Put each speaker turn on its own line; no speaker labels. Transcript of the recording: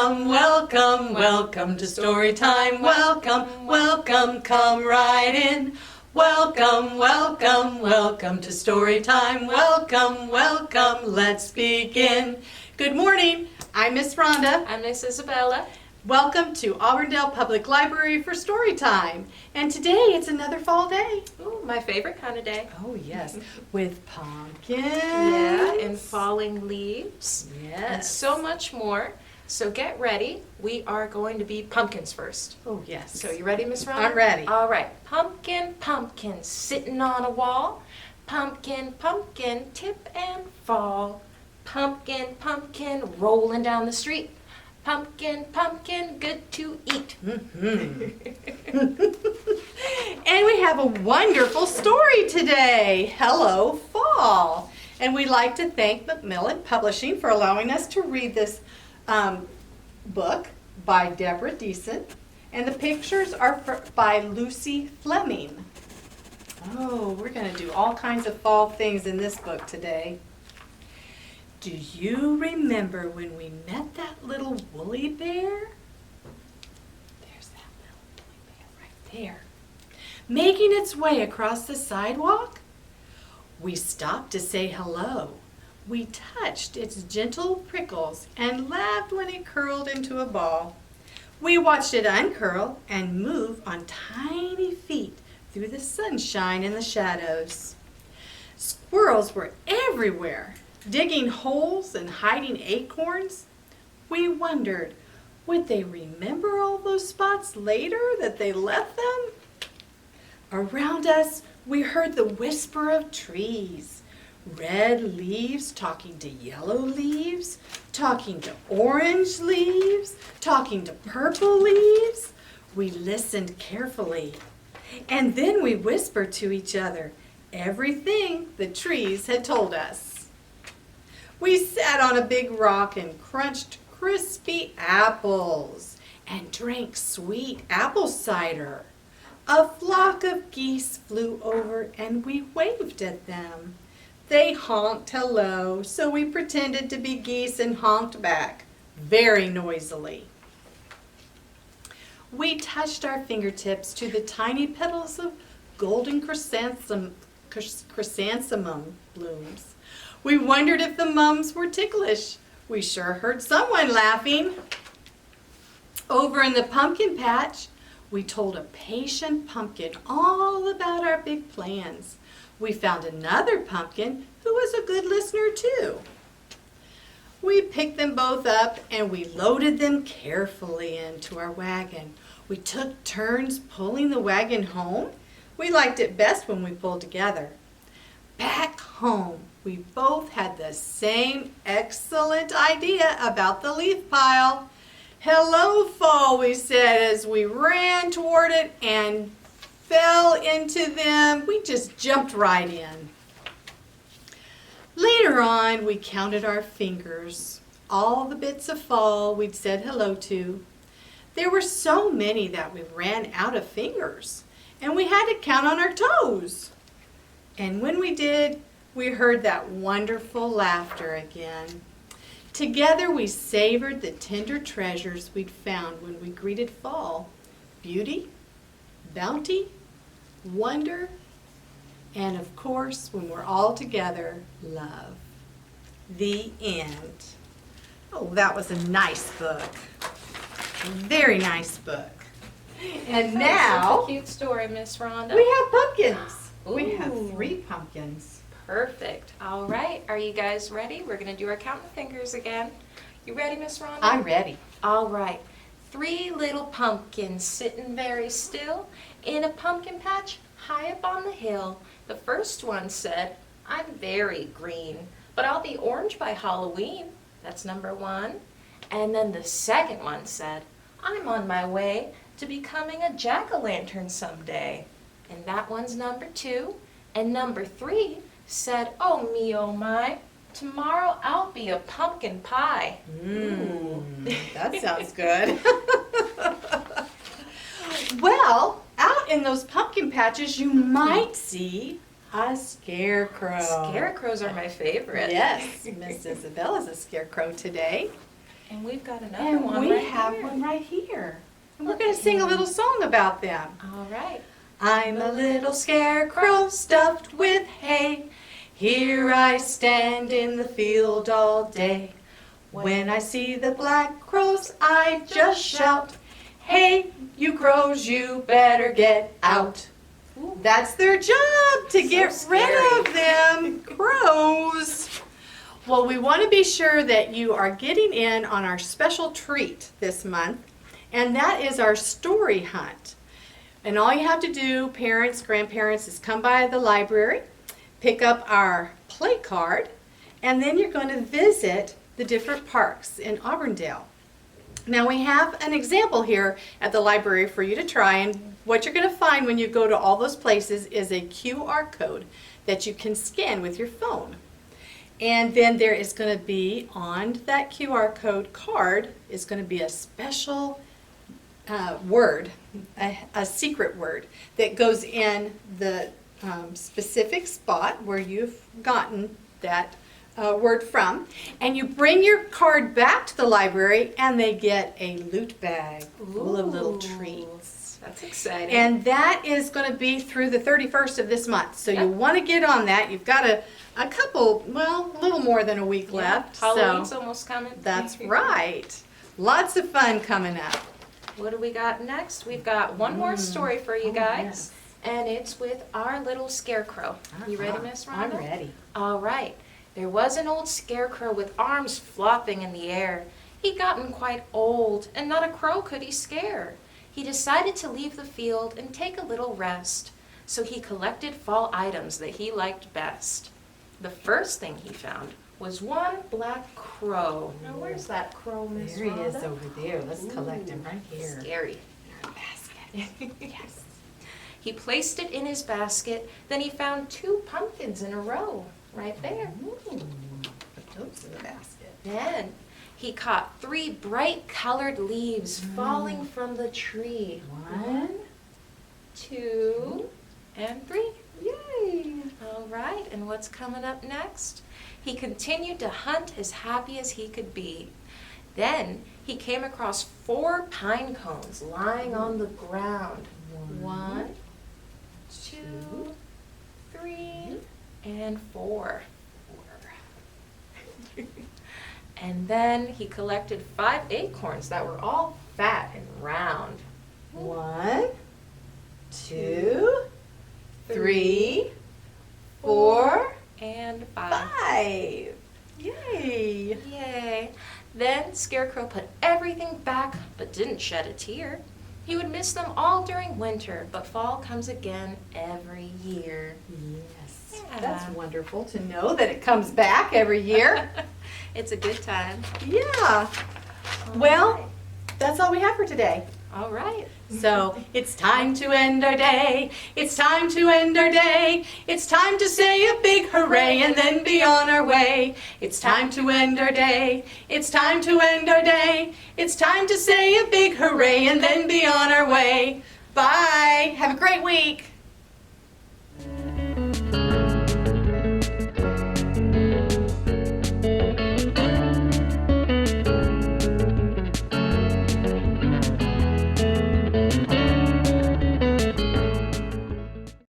Welcome, welcome, welcome to Storytime. Welcome, welcome, come right in. Welcome, welcome, welcome to Storytime. Welcome, welcome, let's begin. Good morning, I'm Miss Rhonda.
I'm Miss Isabella.
Welcome to Auburndale Public Library for Storytime. And today it's another fall day.
Ooh, my favorite kind of day.
Oh yes, with pumpkins.
Yeah, and falling leaves.
Yes.
And so much more. So get ready. We are going to be pumpkins first.
Oh yes.
So you ready, Miss Rhonda?
I'm ready.
All right. Pumpkin, pumpkin, sitting on a wall. Pumpkin, pumpkin, tip and fall. Pumpkin, pumpkin, rolling down the street. Pumpkin, pumpkin, good to eat.
And we have a wonderful story today. Hello, Fall. And we'd like to thank Macmillan Publishing for allowing us to read this book by Deborah Diesen. And the pictures are by Lucy Fleming. Oh, we're going to do all kinds of fall things in this book today. Do you remember when we met that little woolly bear? There's that little woolly bear right there. Making its way across the sidewalk? We stopped to say hello. We touched its gentle prickles and laughed when it curled into a ball. We watched it uncurl and move on tiny feet through the sunshine and the shadows. Squirrels were everywhere, digging holes and hiding acorns. We wondered, would they remember all those spots later that they left them? Around us, we heard the whisper of trees. Red leaves talking to yellow leaves, talking to orange leaves, talking to purple leaves. We listened carefully, and then we whispered to each other everything the trees had told us. We sat on a big rock and crunched crispy apples and drank sweet apple cider. A flock of geese flew over and we waved at them. They honked hello, so we pretended to be geese and honked back, very noisily. We touched our fingertips to the tiny petals of golden chrysanthemum blooms. We wondered if the mums were ticklish. We sure heard someone laughing. Over in the pumpkin patch, we told a patient pumpkin all about our big plans. We found another pumpkin who was a good listener too. We picked them both up and we loaded them carefully into our wagon. We took turns pulling the wagon home. We liked it best when we pulled together. Back home, we both had the same excellent idea about the leaf pile. Hello, Fall, we said as we ran toward it and fell into them. We just jumped right in. Later on, we counted our fingers, all the bits of fall we'd said hello to. There were so many that we ran out of fingers, and we had to count on our toes. And when we did, we heard that wonderful laughter again. Together we savored the tender treasures we'd found when we greeted fall. Beauty, bounty, wonder, and of course, when we're all together, love. The end. Oh, that was a nice book. A very nice book. And now,
Such a cute story, Miss Rhonda.
we have pumpkins. We
Ooh.
have 3 pumpkins.
Perfect. All right. Are you guys ready? We're going to do our counting fingers again. You ready, Miss Rhonda?
I'm ready.
All right. 3 little pumpkins sitting very still in a pumpkin patch high up on the hill. The first one said, I'm very green, but I'll be orange by Halloween. That's number 1. And then the second one said, I'm on my way to becoming a jack-o'-lantern someday. And that one's number 2. And number 3 said, oh me, oh my, tomorrow I'll be a pumpkin pie.
That sounds good. Well, out in those pumpkin patches, you might see a scarecrow.
Scarecrows are my favorite.
Yes, Miss Isabella's a scarecrow today.
And we've got another
And
one
we
right
have
here.
one right here. And we're
Look
going to
at
sing a
him.
little song about them.
All right.
I'm a little scarecrow stuffed with hay. Here I stand in the field all day. When I see the black crows, I just shout, "Hey, you crows, you better get out." That's their job, to get rid of them crows. Well, we want to be sure that you are getting in on our special treat this month, and that is our story hunt. And all you have to do, parents, grandparents, is come by the library, pick up our play card, and then you're going to visit the different parks in Auburndale. Now we have an example here at the library for you to try, and what you're going to find when you go to all those places is a QR code that you can scan with your phone. And then there is going to be on that QR code card is going to be a special word, a secret word that goes in the specific spot where you've gotten that word from, and you bring your card back to the library and they get a loot bag full of little treats.
That's exciting.
And that is going to be through the 31st of this month. So you want to get on that. You've got a couple, well, a little more than a week left.
Halloween's
So
almost coming.
that's right. Lots of fun coming up.
What do we got next? We've got one more story for you guys, and it's with our little scarecrow. You ready, Miss Rhonda?
I'm ready.
All right. There was an old scarecrow with arms flopping in the air. He'd gotten quite old, and not a crow could he scare. He decided to leave the field and take a little rest, so he collected fall items that he liked best. The first thing he found was one black crow. Now, where's that crow, Miss
There he is
Rhonda?
over there. Let's collect him right here.
Scary.
In our basket. Yes.
He placed it in his basket, then he found 2 pumpkins in a row, right there.
Ooh, put those in the basket.
Then he caught 3 bright colored leaves falling from the tree.
1,
2, and 3.
yay!
All right, and what's coming up next? He continued to hunt as happy as he could be. Then he came across 4 pine cones lying on the ground. 1, 2, 3, and 4. And then he collected 5 acorns that were all fat and round.
1, 2, 3, 4,
And 5.
5. Yay!
Yay. Then Scarecrow put everything back but didn't shed a tear. He would miss them all during winter, but fall comes again every year.
Yes.
Yeah.
That's wonderful to know that it comes back every year.
It's a good time.
Yeah. Well, that's all we have for today.
All right.
So it's time to end our day. It's time to end our day. It's time to say a big hooray and then be on our way. It's time to end our day. It's time to end our day. It's time to say a big hooray and then be on our way. Bye. Have a great week.